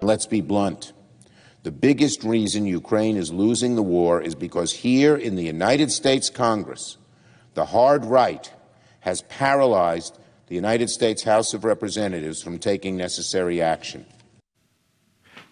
Let's be blunt. The biggest reason Ukraine is losing the war is because here in the United States Congress, the hard right has paralyzed the United States House of Representatives from taking necessary action.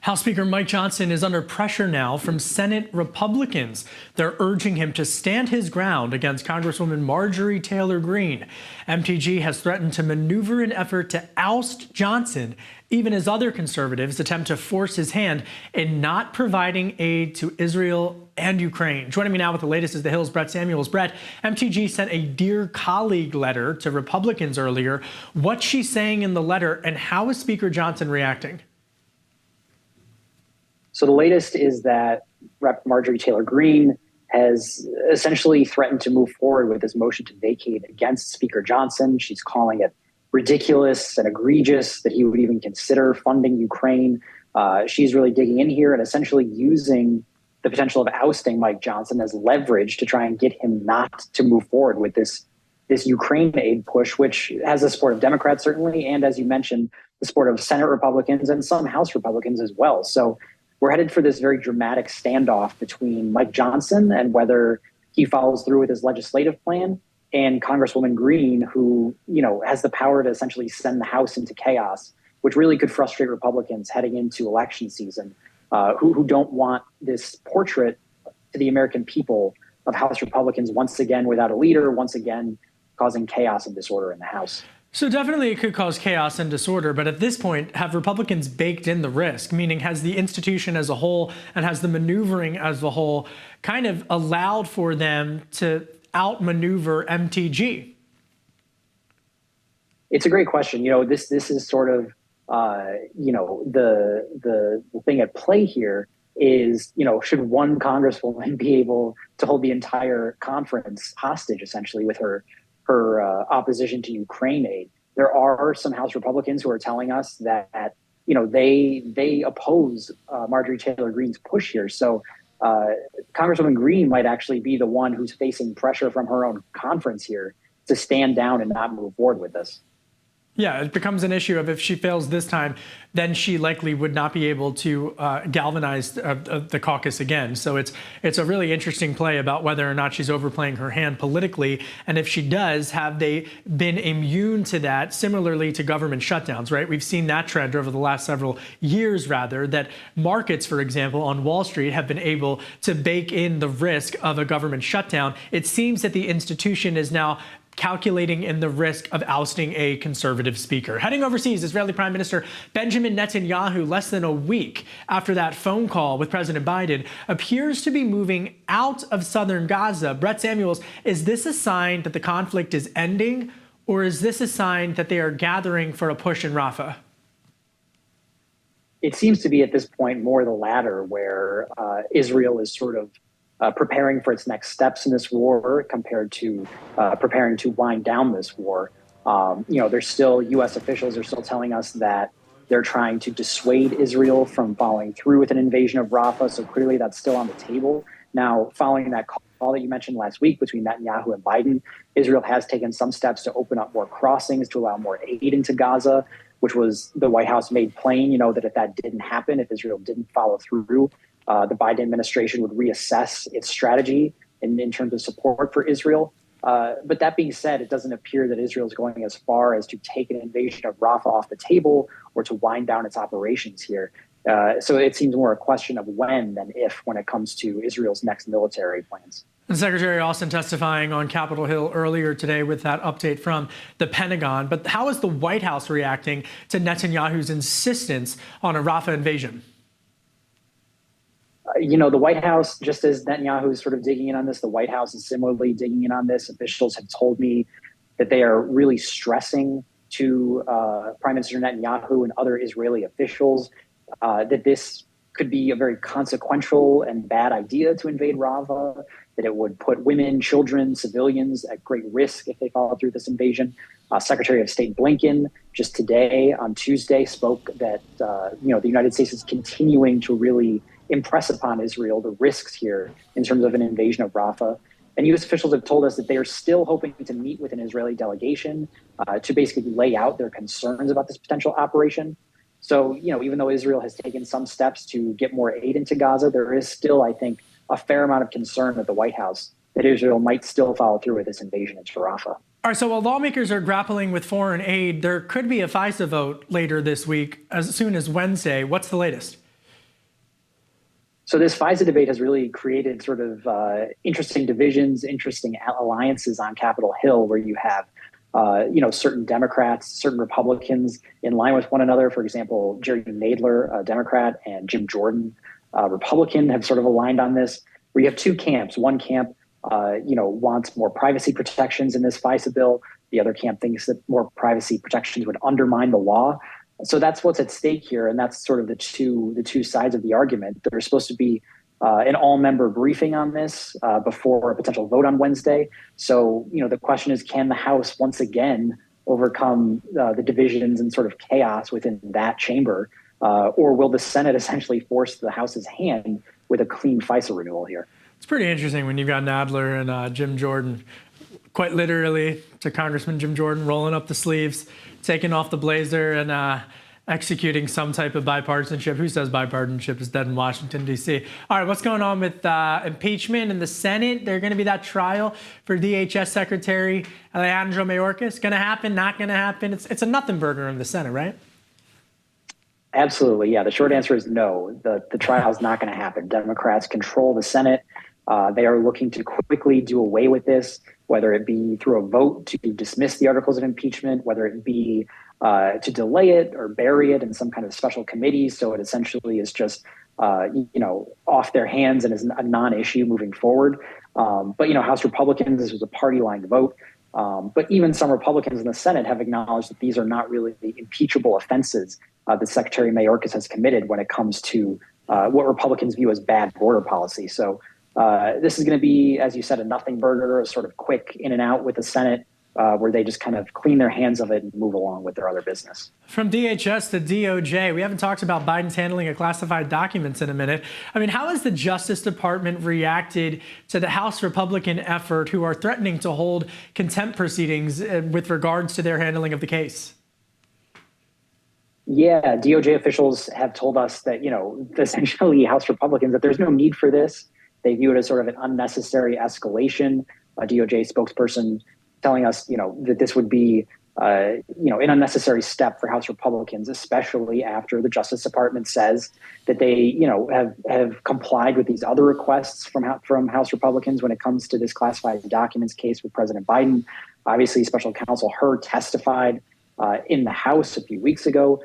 House Speaker Mike Johnson is under pressure now from Senate Republicans. They're urging him to stand his ground against Congresswoman Marjorie Taylor Greene. MTG has threatened to maneuver an effort to oust Johnson, even as other conservatives attempt to force his hand in not providing aid to Israel and Ukraine. Joining me now with the latest is The Hill's Brett Samuels. Brett, MTG sent a Dear Colleague letter to Republicans earlier. What's she saying in the letter, and how is Speaker Johnson reacting? So the latest is that Rep. Marjorie Taylor Greene has essentially threatened to move forward with this motion to vacate against Speaker Johnson. She's calling it ridiculous and egregious that he would even consider funding Ukraine. She's really digging in here and essentially using the potential of ousting Mike Johnson as leverage to try and get him not to move forward with this Ukraine aid push, which has the support of Democrats, certainly, and as you mentioned, the support of Senate Republicans and some House Republicans as well. So we're headed for this very dramatic standoff between Mike Johnson and whether he follows through with his legislative plan, and Congresswoman Greene, who, has the power to essentially send the House into chaos, which really could frustrate Republicans heading into election season, who don't want this portrait to the American people of House Republicans once again without a leader, once again causing chaos and disorder in the House. So definitely it could cause chaos and disorder, but at this point, have Republicans baked in the risk? Meaning, has the institution as a whole and has the maneuvering as a whole kind of allowed for them to outmaneuver MTG? It's a great question. This is sort of, the thing at play here is, should one Congresswoman be able to hold the entire conference hostage, essentially, with her opposition to Ukraine aid? There are some House Republicans who are telling us that they oppose Marjorie Taylor Greene's push here. So Congresswoman Greene might actually be the one who's facing pressure from her own conference here to stand down and not move forward with this. Yeah, it becomes an issue of if she fails this time, then she likely would not be able to galvanize the caucus again. So it's a really interesting play about whether or not she's overplaying her hand politically. And if she does, have they been immune to that, similarly to government shutdowns, right? We've seen that trend over the last several years, rather, that markets, for example, on Wall Street have been able to bake in the risk of a government shutdown. It seems that the institution is now calculating in the risk of ousting a conservative speaker. Heading overseas, Israeli Prime Minister Benjamin Netanyahu, less than a week after that phone call with President Biden, appears to be moving out of Southern Gaza. Brett Samuels, is this a sign that the conflict is ending, or is this a sign that they are gathering for a push in Rafah? It seems to be at this point more the latter, where Israel is sort of preparing for its next steps in this war compared to preparing to wind down this war. There's still, U.S. officials are still telling us that they're trying to dissuade Israel from following through with an invasion of Rafah. So clearly that's still on the table. Now, following that call that you mentioned last week between Netanyahu and Biden, Israel has taken some steps to open up more crossings to allow more aid into Gaza, which was the White House made plain, that if that didn't happen, if Israel didn't follow through, the Biden administration would reassess its strategy in terms of support for Israel. But that being said, it doesn't appear that Israel is going as far as to take an invasion of Rafah off the table or to wind down its operations here. So it seems more a question of when than if when it comes to Israel's next military plans. And Secretary Austin testifying on Capitol Hill earlier today with that update from the Pentagon. But how is the White House reacting to Netanyahu's insistence on a Rafah invasion? The White House, just as Netanyahu is sort of digging in on this, the White House is similarly digging in on this. Officials have told me that they are really stressing to Prime Minister Netanyahu and other Israeli officials that this could be a very consequential and bad idea to invade Rafah, that it would put women, children, civilians at great risk if they follow through this invasion. Secretary of State Blinken just today on Tuesday spoke that the United States is continuing to really impress upon Israel the risks here in terms of an invasion of Rafah. And U.S. officials have told us that they are still hoping to meet with an Israeli delegation to basically lay out their concerns about this potential operation. So, even though Israel has taken some steps to get more aid into Gaza, there is still, I think, a fair amount of concern at the White House that Israel might still follow through with this invasion into Rafah. All right, so while lawmakers are grappling with foreign aid, there could be a FISA vote later this week, as soon as Wednesday. What's the latest? So this FISA debate has really created sort of interesting divisions, interesting alliances on Capitol Hill, where you have certain Democrats, certain Republicans in line with one another. For example, Jerry Nadler, a Democrat, and Jim Jordan, Republican, have sort of aligned on this. Where you have two camps. One camp, wants more privacy protections in this FISA bill. The other camp thinks that more privacy protections would undermine the law. So that's what's at stake here, and that's sort of the two sides of the argument. There's supposed to be an all-member briefing on this before a potential vote on Wednesday. So, the question is, can the House once again overcome the divisions and sort of chaos within that chamber, or will the Senate essentially force the House's hand with a clean FISA renewal here? It's pretty interesting when you've got Nadler and Jim Jordan, quite literally, to Congressman Jim Jordan, rolling up the sleeves, taking off the blazer, and executing some type of bipartisanship. Who says bipartisanship is dead in Washington, D.C.? All right, what's going on with impeachment in the Senate? There's going to be that trial for DHS Secretary Alejandro Mayorkas. Going to happen, not going to happen? It's a nothing burger in the Senate, right? Absolutely, yeah. The short answer is no. The trial is not going to happen. Democrats control the Senate. They are looking to quickly do away with this, whether it be through a vote to dismiss the articles of impeachment, whether it be to delay it or bury it in some kind of special committee. So it essentially is just, off their hands and is a non-issue moving forward. But House Republicans, this was a party-line vote. But even some Republicans in the Senate have acknowledged that these are not really the impeachable offenses that Secretary Mayorkas has committed when it comes to what Republicans view as bad border policy. So this is going to be, as you said, a nothing burger, a sort of quick in and out with the Senate, where they just kind of clean their hands of it and move along with their other business. From DHS to DOJ, we haven't talked about Biden's handling of classified documents in a minute. I mean, how has the Justice Department reacted to the House Republican effort who are threatening to hold contempt proceedings with regards to their handling of the case? Yeah, DOJ officials have told us that, essentially House Republicans, that there's no need for this. They view it as sort of an unnecessary escalation. A DOJ spokesperson telling us, that this would be, an unnecessary step for House Republicans, especially after the Justice Department says that they, have complied with these other requests from House Republicans when it comes to this classified documents case with President Biden. Obviously, Special Counsel Hurd testified in the House a few weeks ago.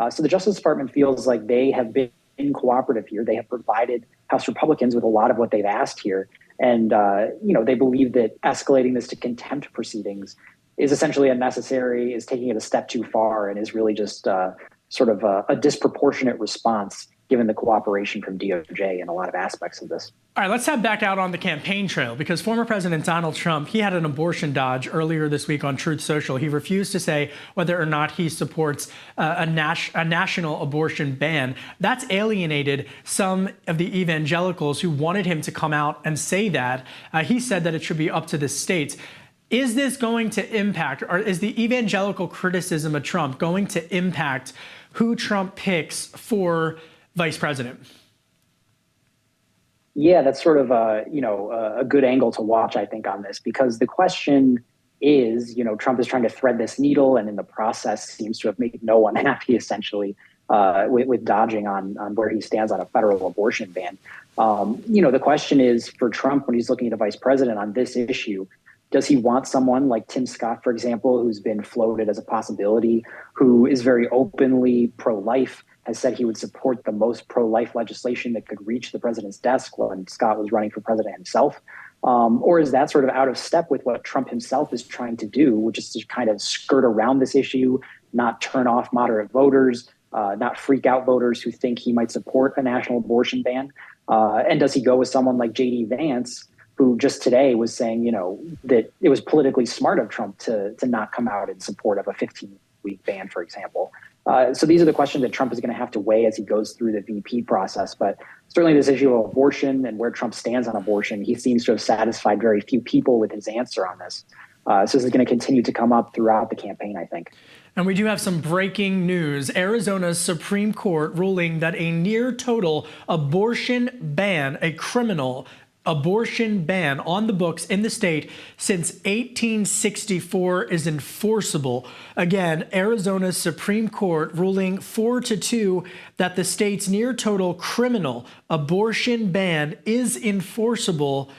So the Justice Department feels like they have been cooperative here. They have provided House Republicans with a lot of what they've asked here. And, they believe that escalating this to contempt proceedings is essentially unnecessary, is taking it a step too far, and is really just sort of a disproportionate response given the cooperation from DOJ in a lot of aspects of this. All right, let's head back out on the campaign trail, because former President Donald Trump, he had an abortion dodge earlier this week on Truth Social. He refused to say whether or not he supports a national abortion ban. That's alienated some of the evangelicals who wanted him to come out and say that. He said that it should be up to the states. Is this going to impact, or is the evangelical criticism of Trump going to impact who Trump picks for vice president? Yeah, that's sort of a good angle to watch, I think, on this, because the question is, Trump is trying to thread this needle, and in the process seems to have made no one happy, essentially, with dodging on where he stands on a federal abortion ban. The question is, for Trump, when he's looking at a vice president on this issue, does he want someone like Tim Scott, for example, who's been floated as a possibility, who is very openly pro-life, has said he would support the most pro-life legislation that could reach the president's desk when Scott was running for president himself? Or is that sort of out of step with what Trump himself is trying to do, which is to kind of skirt around this issue, not turn off moderate voters, not freak out voters who think he might support a national abortion ban? And does he go with someone like J.D. Vance, who just today was saying, that it was politically smart of Trump to not come out in support of a 15-week ban, for example? So these are the questions that Trump is going to have to weigh as he goes through the VP process. But certainly this issue of abortion and where Trump stands on abortion, he seems to have satisfied very few people with his answer on this. So this is going to continue to come up throughout the campaign, I think. And we do have some breaking news. Arizona's Supreme Court ruling that a near total abortion ban, a criminal abortion ban on the books in the state since 1864 is enforceable. Again, Arizona's Supreme Court ruling 4-2 that the state's near total criminal abortion ban is enforceable.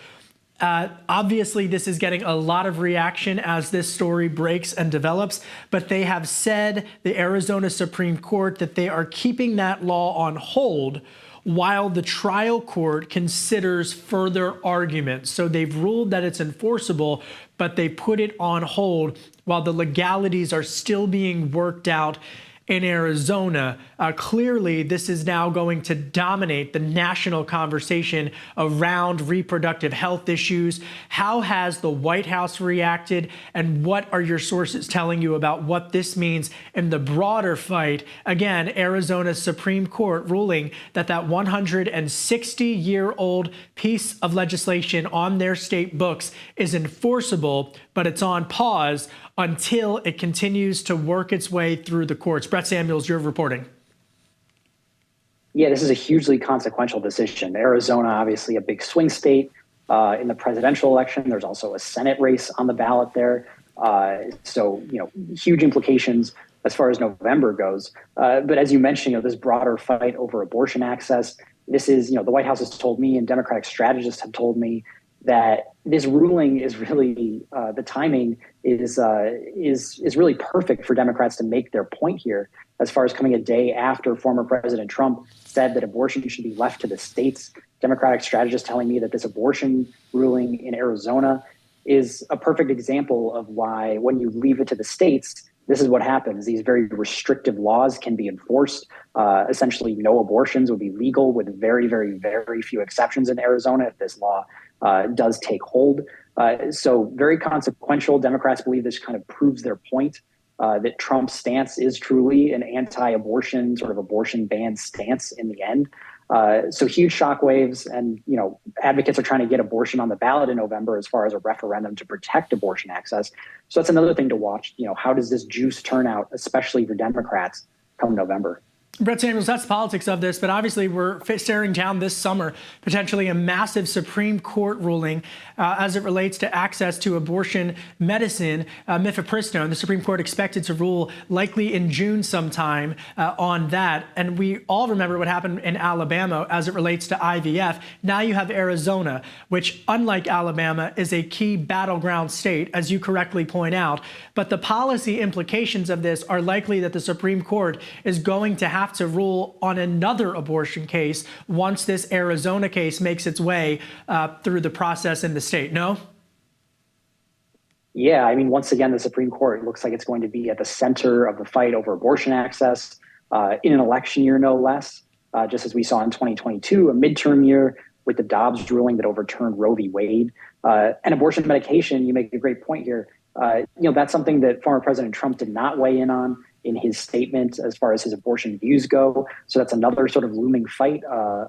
Obviously, this is getting a lot of reaction as this story breaks and develops, but they have said, the Arizona Supreme Court, that they are keeping that law on hold while the trial court considers further arguments. So they've ruled that it's enforceable, but they put it on hold while the legalities are still being worked out in Arizona. Clearly, this is now going to dominate the national conversation around reproductive health issues. How has the White House reacted, and what are your sources telling you about what this means in the broader fight? Again, Arizona's Supreme Court ruling that 160-year-old piece of legislation on their state books is enforceable, but it's on pause until it continues to work its way through the courts. Brett Samuels, you're reporting. Yeah, this is a hugely consequential decision. Arizona, obviously a big swing state in the presidential election. There's also a Senate race on the ballot there. So, huge implications as far as November goes. But as you mentioned, this broader fight over abortion access, this is, the White House has told me and Democratic strategists have told me that this ruling is really, the timing is really perfect for Democrats to make their point here, as far as coming a day after former President Trump said that abortion should be left to the states. Democratic strategists telling me that this abortion ruling in Arizona is a perfect example of why, when you leave it to the states, this is what happens. These very restrictive laws can be enforced. Essentially, no abortions would be legal, with very, very, very few exceptions in Arizona if this law does take hold. So very consequential. Democrats believe this kind of proves their point that Trump's stance is truly an anti-abortion, sort of abortion ban stance in the end. So huge shockwaves, and advocates are trying to get abortion on the ballot in November as far as a referendum to protect abortion access. So that's another thing to watch. How does this juice turn out, especially for Democrats, come November? Brett Samuels, that's the politics of this, but obviously we're staring down this summer potentially a massive Supreme Court ruling as it relates to access to abortion medicine, mifepristone. The Supreme Court expected to rule likely in June sometime on that. And we all remember what happened in Alabama as it relates to IVF. Now you have Arizona, which, unlike Alabama, is a key battleground state, as you correctly point out. But the policy implications of this are likely that the Supreme Court is going to have to rule on another abortion case once this Arizona case makes its way through the process in the state, no? Yeah, I mean, once again, the Supreme Court looks like it's going to be at the center of the fight over abortion access in an election year, no less, just as we saw in 2022, a midterm year with the Dobbs ruling that overturned Roe v. Wade. And abortion medication, you make a great point here. That's something that former President Trump did not weigh in on in his statement as far as his abortion views go. So that's another sort of looming fight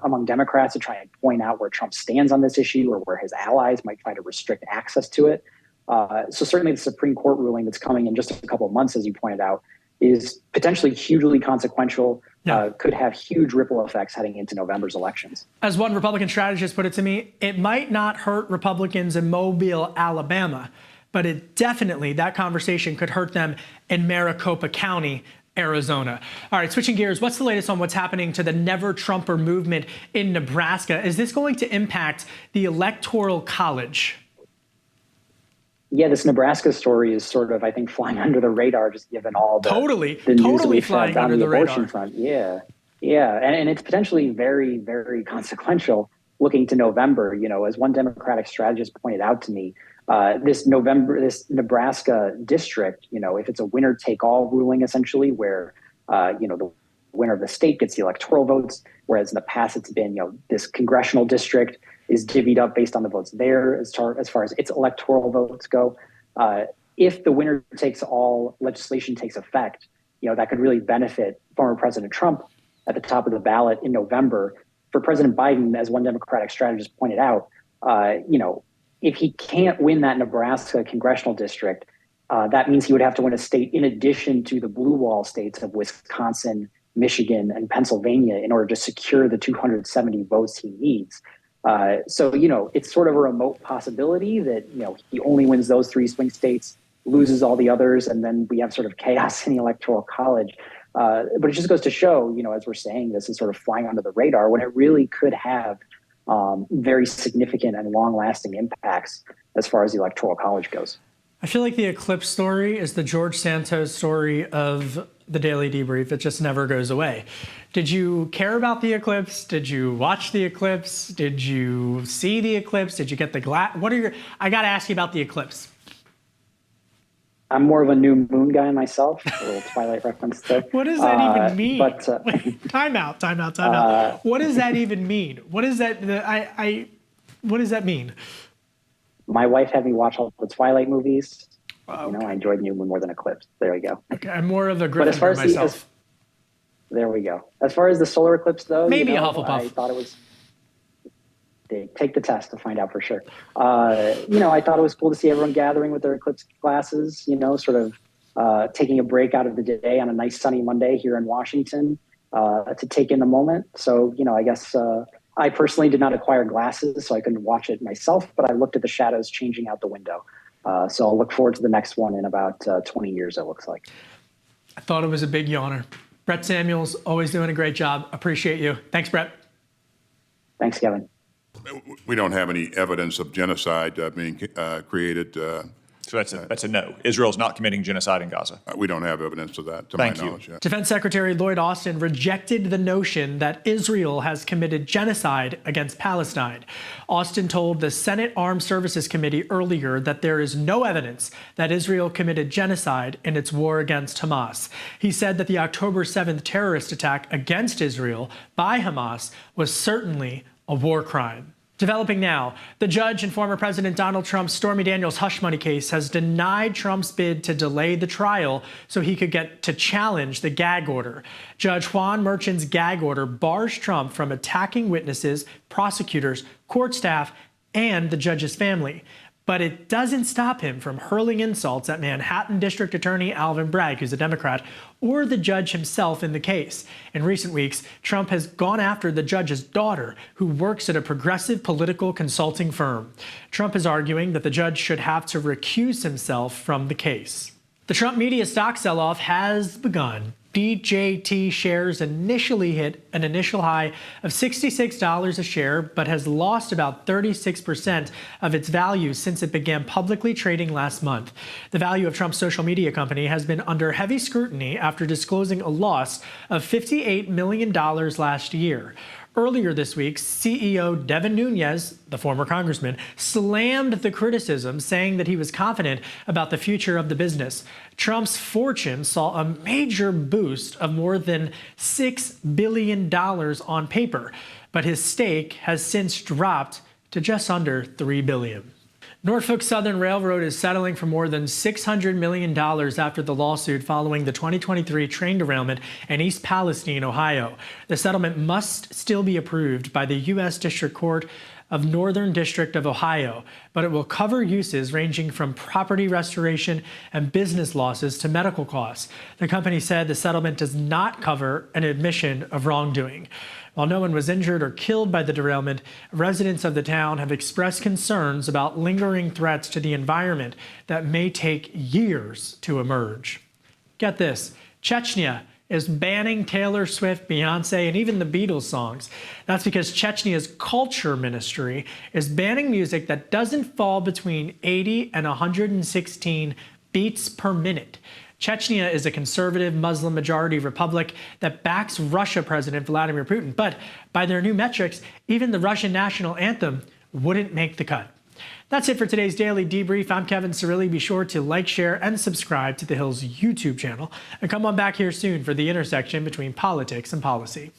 among Democrats to try and point out where Trump stands on this issue, or where his allies might try to restrict access to it. So certainly the Supreme Court ruling that's coming in just a couple of months, as you pointed out, is potentially hugely consequential, could have huge ripple effects heading into November's elections. As one Republican strategist put it to me, it might not hurt Republicans in Mobile, Alabama, but it definitely, that conversation could hurt them in Maricopa County, Arizona. All right, switching gears, what's the latest on what's happening to the Never Trumper movement in Nebraska? Is this going to impact the Electoral College? Yeah, this Nebraska story is sort of, I think, flying under the radar, just given all the news we've had on the abortion front. Yeah, and it's potentially very, very consequential looking to November. As one Democratic strategist pointed out to me, this Nebraska district, if it's a winner-take-all ruling, essentially, where the winner of the state gets the electoral votes, whereas in the past it's been, this congressional district is divvied up based on the votes there as far as its electoral votes go. If the winner takes all legislation takes effect, that could really benefit former President Trump at the top of the ballot in November. For President Biden, as one Democratic strategist pointed out, if he can't win that Nebraska congressional district, that means he would have to win a state in addition to the blue wall states of Wisconsin, Michigan, and Pennsylvania in order to secure the 270 votes he needs. So, it's sort of a remote possibility that, he only wins those 3 swing states, loses all the others, and then we have sort of chaos in the Electoral College. But it just goes to show, as we're saying, this is sort of flying under the radar when it really could have very significant and long-lasting impacts as far as the Electoral College goes. I feel like the eclipse story is the George Santos story of the Daily Debrief. It just never goes away. Did you care about the eclipse? Did you watch the eclipse? Did you see the eclipse? Did you get the I got to ask you about the eclipse. I'm more of a new moon guy myself. A little Twilight reference there. What does that even mean? Wait, time out. What does that even mean? What is that? What does that mean? My wife had me watch all the Twilight movies. Okay. I enjoyed New Moon more than Eclipse. There we go. Okay, I'm more of a Gryffindor myself. There we go. As far as the solar eclipse, though, maybe a Hufflepuff. I thought it was. Take the test to find out for sure. I thought it was cool to see everyone gathering with their eclipse glasses. Sort of taking a break out of the day on a nice sunny Monday here in Washington to take in the moment. So I guess. I personally did not acquire glasses, so I couldn't watch it myself, but I looked at the shadows changing out the window. So I'll look forward to the next one in about 20 years, it looks like. I thought it was a big yawner. Brett Samuels, always doing a great job. Appreciate you. Thanks, Brett. Thanks, Kevin. We don't have any evidence of genocide being created. So that's a no. Israel's not committing genocide in Gaza. We don't have evidence of that, to my knowledge. Yeah. Defense Secretary Lloyd Austin rejected the notion that Israel has committed genocide against Palestine. Austin told the Senate Armed Services Committee earlier that there is no evidence that Israel committed genocide in its war against Hamas. He said that the October 7th terrorist attack against Israel by Hamas was certainly a war crime. Developing now, the judge in former President Donald Trump's Stormy Daniels hush money case has denied Trump's bid to delay the trial so he could get to challenge the gag order. Judge Juan Merchan's gag order bars Trump from attacking witnesses, prosecutors, court staff, and the judge's family. But it doesn't stop him from hurling insults at Manhattan District Attorney Alvin Bragg, who's a Democrat, or the judge himself in the case. In recent weeks, Trump has gone after the judge's daughter, who works at a progressive political consulting firm. Trump is arguing that the judge should have to recuse himself from the case. The Trump media stock sell-off has begun. DJT shares initially hit an initial high of $66 a share, but has lost about 36% of its value since it began publicly trading last month. The value of Trump's social media company has been under heavy scrutiny after disclosing a loss of $58 million last year. Earlier this week, CEO Devin Nunes, the former congressman, slammed the criticism, saying that he was confident about the future of the business. Trump's fortune saw a major boost of more than $6 billion on paper, but his stake has since dropped to just under $3 billion. Norfolk Southern Railroad is settling for more than $600 million after the lawsuit following the 2023 train derailment in East Palestine, Ohio. The settlement must still be approved by the U.S. District Court of Northern District of Ohio, but it will cover uses ranging from property restoration and business losses to medical costs. The company said the settlement does not cover an admission of wrongdoing. While no one was injured or killed by the derailment, residents of the town have expressed concerns about lingering threats to the environment that may take years to emerge. Get this, Chechnya is banning Taylor Swift, Beyonce, and even the Beatles songs. That's because Chechnya's culture ministry is banning music that doesn't fall between 80 and 116 beats per minute. Chechnya is a conservative Muslim-majority republic that backs Russia President Vladimir Putin. But by their new metrics, even the Russian national anthem wouldn't make the cut. That's it for today's Daily Debrief. I'm Kevin Cirilli. Be sure to like, share, and subscribe to The Hill's YouTube channel. And come on back here soon for the intersection between politics and policy.